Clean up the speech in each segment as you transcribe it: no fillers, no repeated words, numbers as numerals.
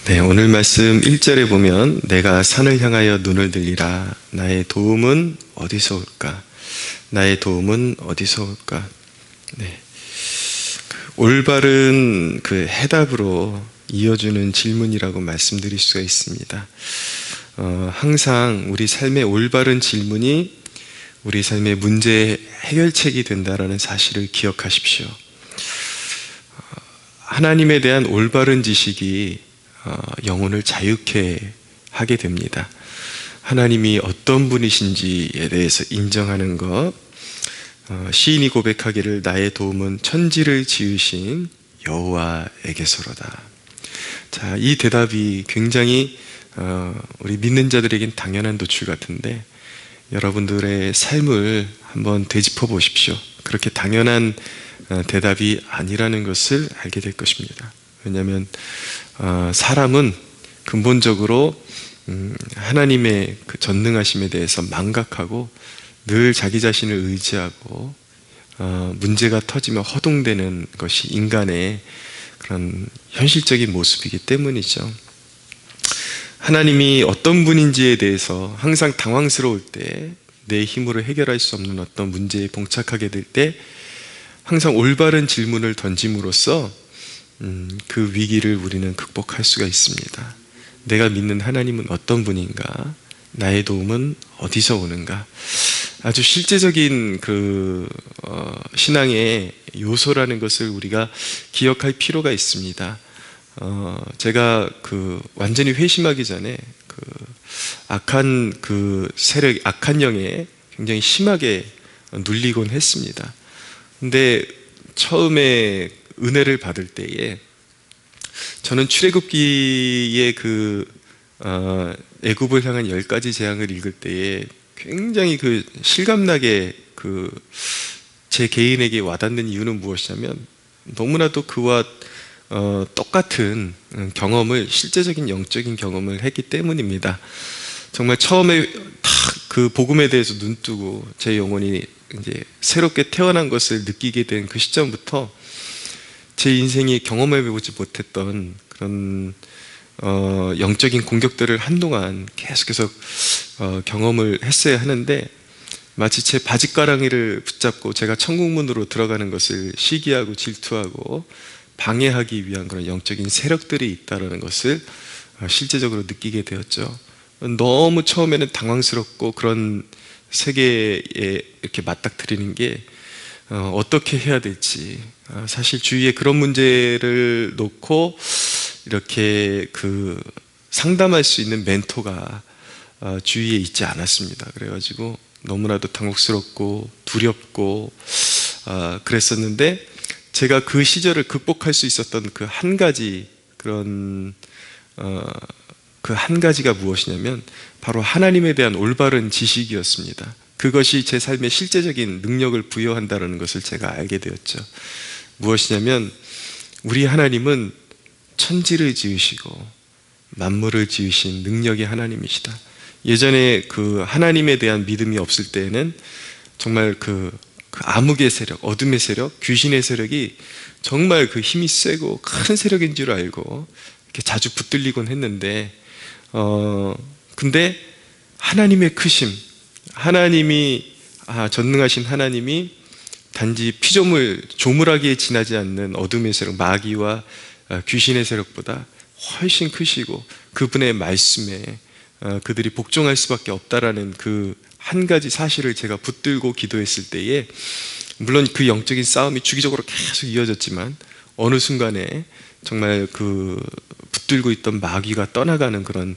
네, 오늘 말씀 1절에 보면 내가 산을 향하여 눈을 들리라. 나의 도움은 어디서 올까? 나의 도움은 어디서 올까? 네, 올바른 그 해답으로 이어주는 질문이라고 말씀드릴 수가 있습니다. 항상 우리 삶의 올바른 질문이 우리 삶의 문제의 해결책이 된다는 사실을 기억하십시오. 하나님에 대한 올바른 지식이 영혼을 자유케 하게 됩니다. 하나님이 어떤 분이신지에 대해서 인정하는 것, 시인이 고백하기를 나의 도움은 천지를 지으신 여호와에게서로다. 자, 이 대답이 굉장히 우리 믿는 자들에겐 당연한 도출 같은데 여러분들의 삶을 한번 되짚어 보십시오. 그렇게 당연한 대답이 아니라는 것을 알게 될 것입니다. 왜냐하면 사람은 근본적으로 하나님의 그 전능하심에 대해서 망각하고 늘 자기 자신을 의지하고 문제가 터지면 허둥대는 것이 인간의 그런 현실적인 모습이기 때문이죠. 하나님이 어떤 분인지에 대해서 항상 당황스러울 때, 내 힘으로 해결할 수 없는 어떤 문제에 봉착하게 될 때 항상 올바른 질문을 던짐으로써 그 위기를 우리는 극복할 수가 있습니다. 내가 믿는 하나님은 어떤 분인가? 나의 도움은 어디서 오는가? 아주 실제적인 그 신앙의 요소라는 것을 우리가 기억할 필요가 있습니다. 제가 완전히 회심하기 전에 악한 세력, 악한 영에 굉장히 심하게 눌리곤 했습니다. 근데 처음에 은혜를 받을 때에 저는 출애굽기의 애굽을 향한 10가지 재앙을 읽을 때에 굉장히 실감나게 제 개인에게 와닿는 이유는 무엇이냐면 너무나도 그와 똑같은 경험을, 실제적인 영적인 경험을 했기 때문입니다. 정말 처음에 그 복음에 대해서 눈뜨고 제 영혼이 이제 새롭게 태어난 것을 느끼게 된 그 시점부터 제 인생이 경험해보지 못했던 그런 영적인 공격들을 한동안 계속해서 경험을 했어야 하는데, 마치 제 바짓가랑이를 붙잡고 제가 천국문으로 들어가는 것을 시기하고 질투하고 방해하기 위한 그런 영적인 세력들이 있다는 것을 실제적으로 느끼게 되었죠. 너무 처음에는 당황스럽고 그런 세계에 이렇게 맞닥뜨리는 게 어떻게 해야 될지, 사실 주위에 그런 문제를 놓고 이렇게 상담할 수 있는 멘토가 주위에 있지 않았습니다. 그래가지고 너무나도 당혹스럽고 두렵고 그랬었는데, 제가 그 시절을 극복할 수 있었던 그 한 가지, 그 한 가지가 무엇이냐면 바로 하나님에 대한 올바른 지식이었습니다. 그것이 제 삶의 실제적인 능력을 부여한다는 것을 제가 알게 되었죠. 무엇이냐면 우리 하나님은 천지를 지으시고 만물을 지으신 능력의 하나님이시다. 예전에 하나님에 대한 믿음이 없을 때에는 정말 암흑의 세력, 어둠의 세력, 귀신의 세력이 정말 힘이 세고 큰 세력인 줄 알고 이렇게 자주 붙들리곤 했는데, 근데 하나님의 크심, 하나님이 전능하신 하나님이 단지 피조물, 조물하기에 지나지 않는 어둠의 세력, 마귀와 귀신의 세력보다 훨씬 크시고 그분의 말씀에 그들이 복종할 수밖에 없다라는 그 한 가지 사실을 제가 붙들고 기도했을 때에, 물론 그 영적인 싸움이 주기적으로 계속 이어졌지만 어느 순간에 정말 붙들고 있던 마귀가 떠나가는 그런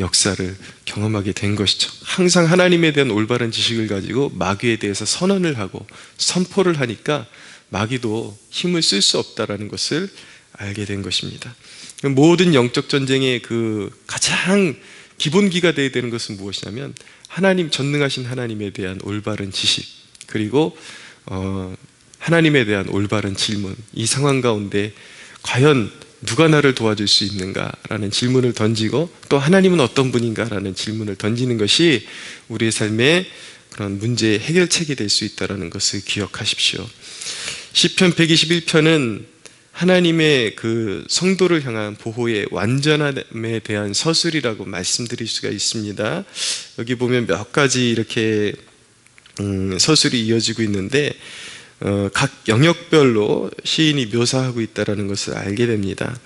역사를 경험하게 된 것이죠. 항상 하나님에 대한 올바른 지식을 가지고 마귀에 대해서 선언을 하고 선포를 하니까 마귀도 힘을 쓸 수 없다라는 것을 알게 된 것입니다. 모든 영적 전쟁의 가장 기본기가 되어야 되는 것은 무엇이냐면 하나님, 전능하신 하나님에 대한 올바른 지식, 그리고 하나님에 대한 올바른 질문. 이 상황 가운데 과연 누가 나를 도와줄 수 있는가라는 질문을 던지고, 또 하나님은 어떤 분인가라는 질문을 던지는 것이 우리의 삶의 그런 문제의 해결책이 될 수 있다는 것을 기억하십시오. 시편 121편은 하나님의 그 성도를 향한 보호의 완전함에 대한 서술이라고 말씀드릴 수가 있습니다. 여기 보면 몇 가지 이렇게 서술이 이어지고 있는데 각 영역별로 시인이 묘사하고 있다는 것을 알게 됩니다.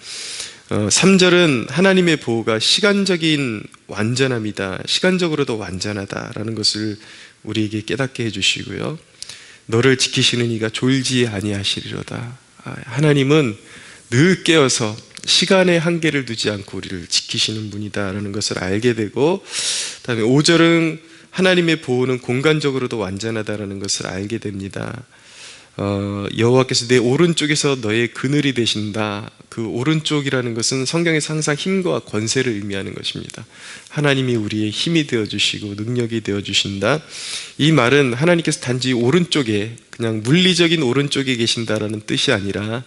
3절은 하나님의 보호가 시간적인 완전함이다, 시간적으로도 완전하다라는 것을 우리에게 깨닫게 해주시고요. 너를 지키시는 이가 졸지 아니하시리로다. 하나님은 늘 깨어서 시간의 한계를 두지 않고 우리를 지키시는 분이다라는 것을 알게 되고, 그다음에 5절은 하나님의 보호는 공간적으로도 완전하다라는 것을 알게 됩니다. 여호와께서 내 오른쪽에서 너의 그늘이 되신다. 그 오른쪽이라는 것은 성경에서 항상 힘과 권세를 의미하는 것입니다. 하나님이 우리의 힘이 되어주시고 능력이 되어주신다. 이 말은 하나님께서 단지 오른쪽에, 그냥 물리적인 오른쪽에 계신다라는 뜻이 아니라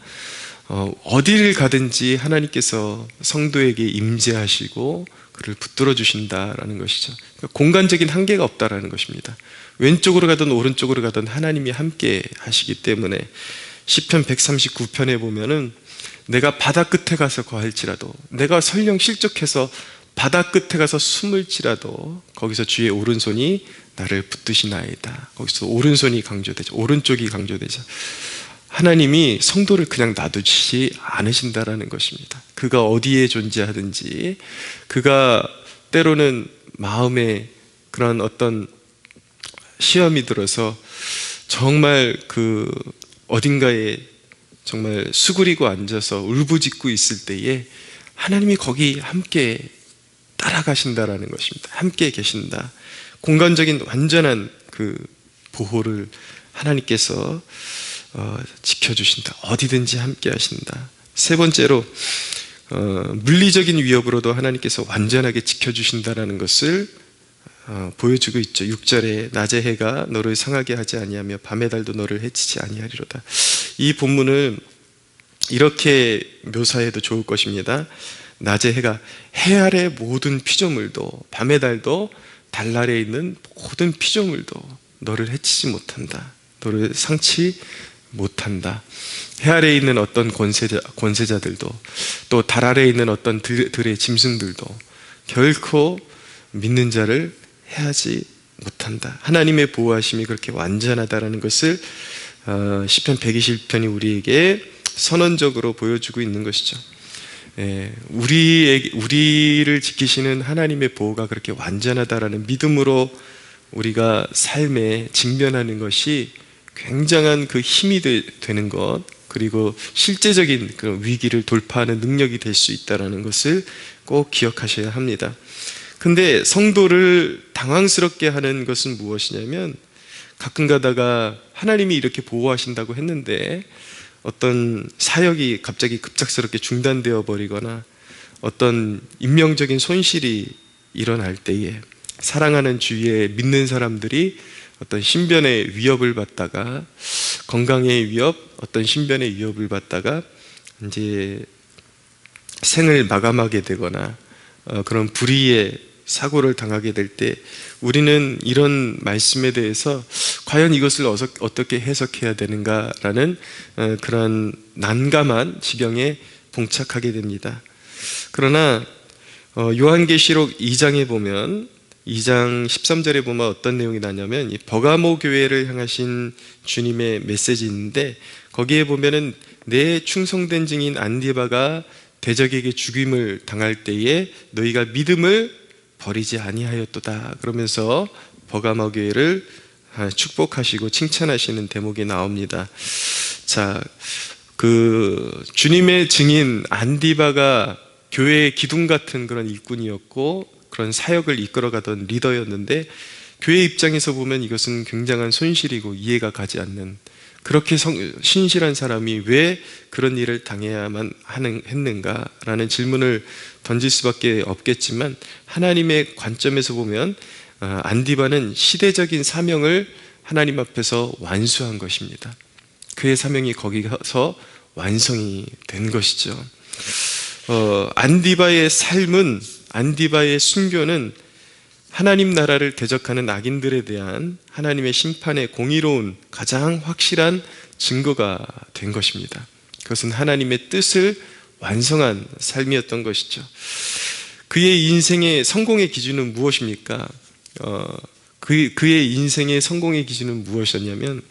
어디를 가든지 하나님께서 성도에게 임재하시고 그를 붙들어 주신다라는 것이죠. 그러니까 공간적인 한계가 없다라는 것입니다. 왼쪽으로 가든 오른쪽으로 가든 하나님이 함께 하시기 때문에 시편 139편에 보면은 내가 바다 끝에 가서 거할지라도, 내가 설령 실족해서 바다 끝에 가서 숨을지라도 거기서 주의 오른손이 나를 붙드시나이다. 거기서 오른손이 강조되죠. 오른쪽이 강조되죠. 하나님이 성도를 그냥 놔두지 않으신다라는 것입니다. 그가 어디에 존재하든지, 그가 때로는 마음에 그런 어떤 시험이 들어서 정말 그 어딘가에 정말 수그리고 앉아서 울부짖고 있을 때에 하나님이 거기 함께 따라가신다라는 것입니다. 함께 계신다. 공간적인 완전한 그 보호를 하나님께서 지켜주신다. 어디든지 함께 하신다. 세 번째로 물리적인 위협으로도 하나님께서 완전하게 지켜주신다라는 것을 보여주고 있죠. 6절에 낮의 해가 너를 상하게 하지 아니하며 밤의 달도 너를 해치지 아니하리로다. 이 본문을 이렇게 묘사해도 좋을 것입니다. 낮의 해가 해 아래 모든 피조물도, 밤의 달도 달 아래에 있는 모든 피조물도 너를 해치지 못한다. 너를 상치 못한다. 해 아래에 있는 어떤 권세자들도, 또 달 아래에 있는 어떤 들의 짐승들도 결코 믿는 자를 해하지 못한다. 하나님의 보호하심이 그렇게 완전하다라는 것을 시편 120편이 우리에게 선언적으로 보여주고 있는 것이죠. 우리를 지키시는 하나님의 보호가 그렇게 완전하다라는 믿음으로 우리가 삶에 직면하는 것이 굉장한 그 힘이 되는 것, 그리고 실제적인 그 위기를 돌파하는 능력이 될 수 있다는 것을 꼭 기억하셔야 합니다. 근데 성도를 당황스럽게 하는 것은 무엇이냐면, 가끔 가다가 하나님이 이렇게 보호하신다고 했는데 어떤 사역이 갑자기 급작스럽게 중단되어 버리거나 어떤 인명적인 손실이 일어날 때에 사랑하는 주위에 믿는 사람들이 어떤 신변의 위협을 받다가, 건강의 위협, 어떤 신변의 위협을 받다가 이제 생을 마감하게 되거나 그런 불의의 사고를 당하게 될 때 우리는 이런 말씀에 대해서 과연 이것을 어떻게 해석해야 되는가라는 그런 난감한 지경에 봉착하게 됩니다. 그러나 요한계시록 2장에 보면, 2장 13절에 보면 어떤 내용이 나냐면, 이 버가모 교회를 향하신 주님의 메시지인데, 거기에 보면은 내 충성된 증인 안디바가 대적에게 죽임을 당할 때에 너희가 믿음을 버리지 아니하였도다. 그러면서 버가모 교회를 축복하시고 칭찬하시는 대목이 나옵니다. 자, 그 주님의 증인 안디바가 교회의 기둥 같은 그런 일꾼이었고 그런 사역을 이끌어가던 리더였는데, 교회 입장에서 보면 이것은 굉장한 손실이고 이해가 가지 않는, 그렇게 신실한 사람이 왜 그런 일을 당해야만 했는가라는 질문을 던질 수밖에 없겠지만, 하나님의 관점에서 보면 안디바는 시대적인 사명을 하나님 앞에서 완수한 것입니다. 그의 사명이 거기서 완성이 된 것이죠. 안디바의 삶은, 안디바의 순교는 하나님 나라를 대적하는 악인들에 대한 하나님의 심판의 공의로운 가장 확실한 증거가 된 것입니다. 그것은 하나님의 뜻을 완성한 삶이었던 것이죠. 그의 인생의 성공의 기준은 무엇입니까? 그의 인생의 성공의 기준은 무엇이었냐면,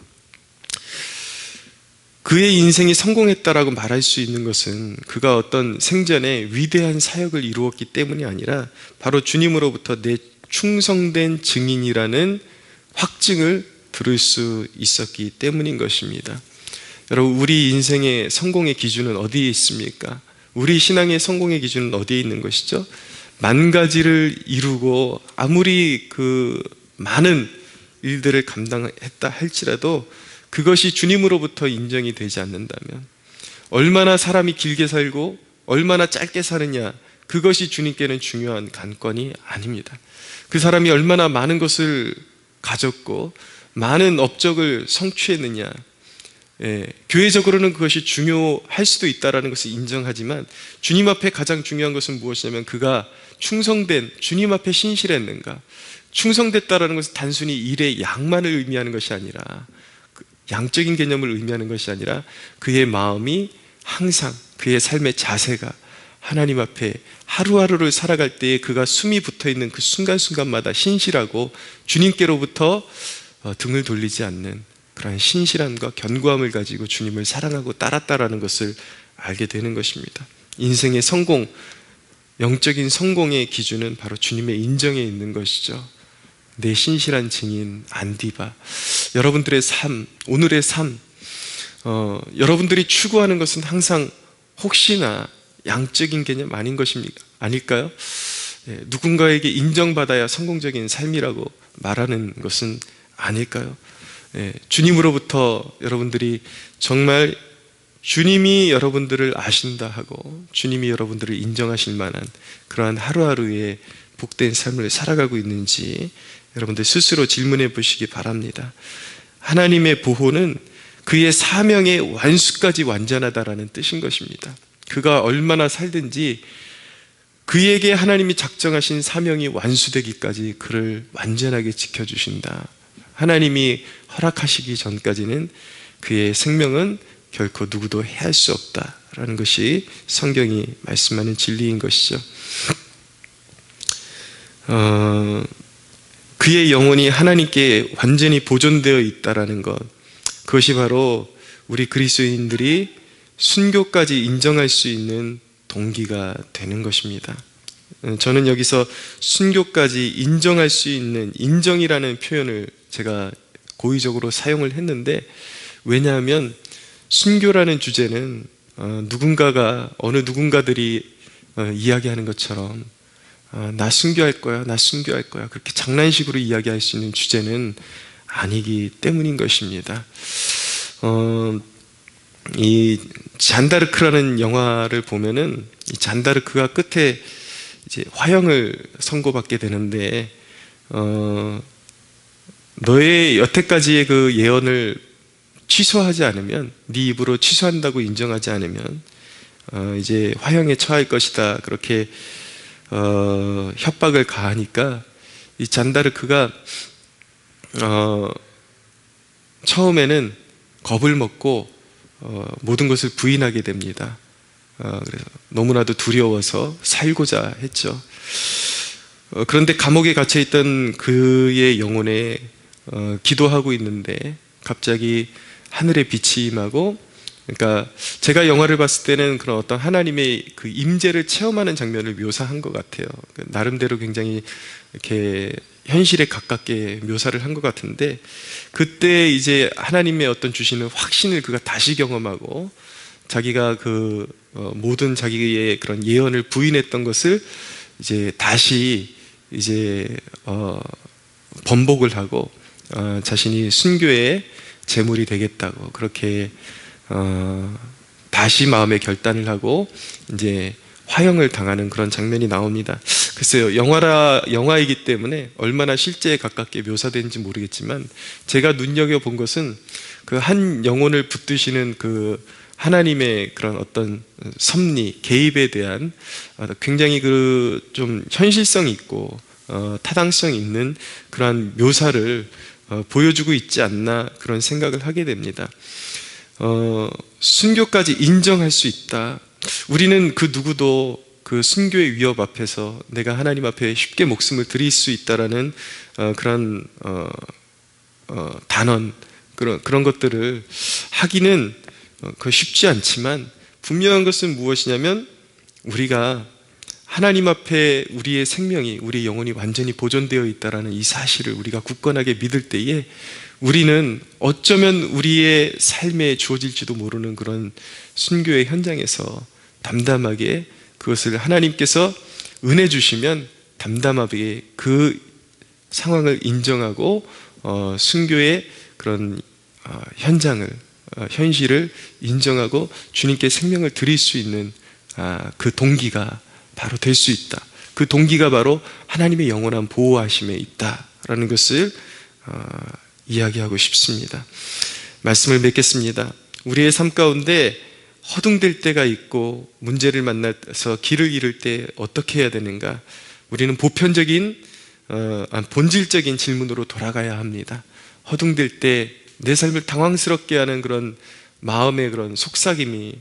그의 인생이 성공했다라고 말할 수 있는 것은 그가 어떤 생전에 위대한 사역을 이루었기 때문이 아니라 바로 주님으로부터 내 충성된 증인이라는 확증을 들을 수 있었기 때문인 것입니다. 여러분, 우리 인생의 성공의 기준은 어디에 있습니까? 우리 신앙의 성공의 기준은 어디에 있는 것이죠? 만 가지를 이루고 아무리 그 많은 일들을 감당했다 할지라도 그것이 주님으로부터 인정이 되지 않는다면, 얼마나 사람이 길게 살고 얼마나 짧게 사느냐, 그것이 주님께는 중요한 관건이 아닙니다. 그 사람이 얼마나 많은 것을 가졌고 많은 업적을 성취했느냐, 교회적으로는 그것이 중요할 수도 있다는 것을 인정하지만, 주님 앞에 가장 중요한 것은 무엇이냐면 그가 충성된, 주님 앞에 신실했는가. 충성됐다라는 것은 단순히 일의 양만을 의미하는 것이 아니라, 양적인 개념을 의미하는 것이 아니라 그의 마음이 항상, 그의 삶의 자세가 하나님 앞에 하루하루를 살아갈 때에 그가 숨이 붙어있는 그 순간순간마다 신실하고 주님께로부터 등을 돌리지 않는 그러한 신실함과 견고함을 가지고 주님을 사랑하고 따랐다라는 것을 알게 되는 것입니다. 인생의 성공, 영적인 성공의 기준은 바로 주님의 인정에 있는 것이죠. 내 신실한 증인 안디바. 여러분들의 삶, 오늘의 삶, 여러분들이 추구하는 것은 항상 혹시나 양적인 개념 아닌 것입니까? 아닐까요? 누군가에게 인정받아야 성공적인 삶이라고 말하는 것은 아닐까요? 주님으로부터 여러분들이 정말 주님이 여러분들을 아신다 하고 주님이 여러분들을 인정하실 만한 그러한 하루하루의 복된 삶을 살아가고 있는지 여러분들 스스로 질문해 보시기 바랍니다. 하나님의 보호는 그의 사명의 완수까지 완전하다라는 뜻인 것입니다. 그가 얼마나 살든지 그에게 하나님이 작정하신 사명이 완수되기까지 그를 완전하게 지켜주신다. 하나님이 허락하시기 전까지는 그의 생명은 결코 누구도 해할 수 없다라는 것이 성경이 말씀하는 진리인 것이죠. 그의 영혼이 하나님께 완전히 보존되어 있다라는 것, 그것이 바로 우리 그리스도인들이 순교까지 인정할 수 있는 동기가 되는 것입니다. 저는 여기서 순교까지 인정할 수 있는, 인정이라는 표현을 제가 고의적으로 사용을 했는데, 왜냐하면 순교라는 주제는 어느 누군가들이 이야기하는 것처럼 나 순교할 거야, 나 순교할 거야, 그렇게 장난식으로 이야기할 수 있는 주제는 아니기 때문인 것입니다. 이 잔다르크라는 영화를 보면은 이 잔다르크가 끝에 이제 화형을 선고받게 되는데, 너의 여태까지의 그 예언을 취소하지 않으면, 네 입으로 취소한다고 인정하지 않으면 이제 화형에 처할 것이다, 그렇게 협박을 가하니까 이 잔다르크가 처음에는 겁을 먹고 모든 것을 부인하게 됩니다. 그래서 너무나도 두려워서 살고자 했죠. 그런데 감옥에 갇혀있던 그의 영혼에 기도하고 있는데 갑자기 하늘의 빛이 임하고, 그러니까 제가 영화를 봤을 때는 그런 어떤 하나님의 그 임재를 체험하는 장면을 묘사한 것 같아요. 나름대로 굉장히 이렇게 현실에 가깝게 묘사를 한 것 같은데, 그때 이제 하나님의 어떤 주시는 확신을 그가 다시 경험하고, 자기가 그 모든 자기의 그런 예언을 부인했던 것을 이제 다시 이제 번복을 하고 자신이 순교의 제물이 되겠다고 그렇게 다시 마음의 결단을 하고 이제 화형을 당하는 그런 장면이 나옵니다. 글쎄요, 영화이기 때문에 얼마나 실제에 가깝게 묘사되는지 모르겠지만, 제가 눈여겨본 것은 그 한 영혼을 붙드시는 그 하나님의 그런 어떤 섭리, 개입에 대한 굉장히 그 좀 현실성 있고 타당성 있는 그러한 묘사를 보여주고 있지 않나, 그런 생각을 하게 됩니다. 순교까지 인정할 수 있다. 우리는 그 누구도 그 순교의 위협 앞에서 내가 하나님 앞에 쉽게 목숨을 드릴 수 있다라는 그런 단언, 그런 것들을 하기는 쉽지 않지만, 분명한 것은 무엇이냐면 우리가 하나님 앞에 우리의 생명이, 우리의 영혼이 완전히 보존되어 있다라는 이 사실을 우리가 굳건하게 믿을 때에 우리는 어쩌면 우리의 삶에 주어질지도 모르는 그런 순교의 현장에서 담담하게 그것을 하나님께서 은혜 주시면 담담하게 그 상황을 인정하고 순교의 그런 현장을, 현실을 인정하고 주님께 생명을 드릴 수 있는 그 동기가 바로 될 수 있다. 그 동기가 바로 하나님의 영원한 보호하심에 있다라는 것을 이야기하고 싶습니다. 말씀을 맺겠습니다. 우리의 삶 가운데 허둥댈 때가 있고 문제를 만나서 길을 잃을 때 어떻게 해야 되는가? 우리는 보편적인 본질적인 질문으로 돌아가야 합니다. 허둥댈 때 내 삶을 당황스럽게 하는 그런 마음의 그런 속삭임이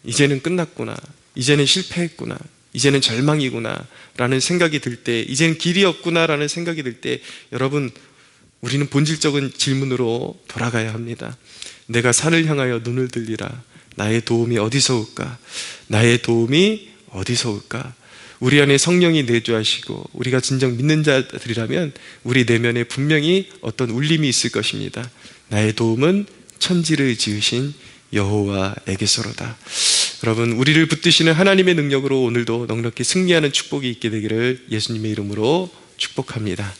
이제는 끝났구나, 이제는 실패했구나, 이제는 절망이구나 라는 생각이 들 때, 이제는 길이 없구나 라는 생각이 들 때, 여러분, 우리는 본질적인 질문으로 돌아가야 합니다. 내가 산을 향하여 눈을 들리라. 나의 도움이 어디서 올까? 나의 도움이 어디서 올까? 우리 안에 성령이 내주하시고 우리가 진정 믿는 자들이라면 우리 내면에 분명히 어떤 울림이 있을 것입니다. 나의 도움은 천지를 지으신 여호와에게서로다. 여러분, 우리를 붙드시는 하나님의 능력으로 오늘도 넉넉히 승리하는 축복이 있게 되기를 예수님의 이름으로 축복합니다.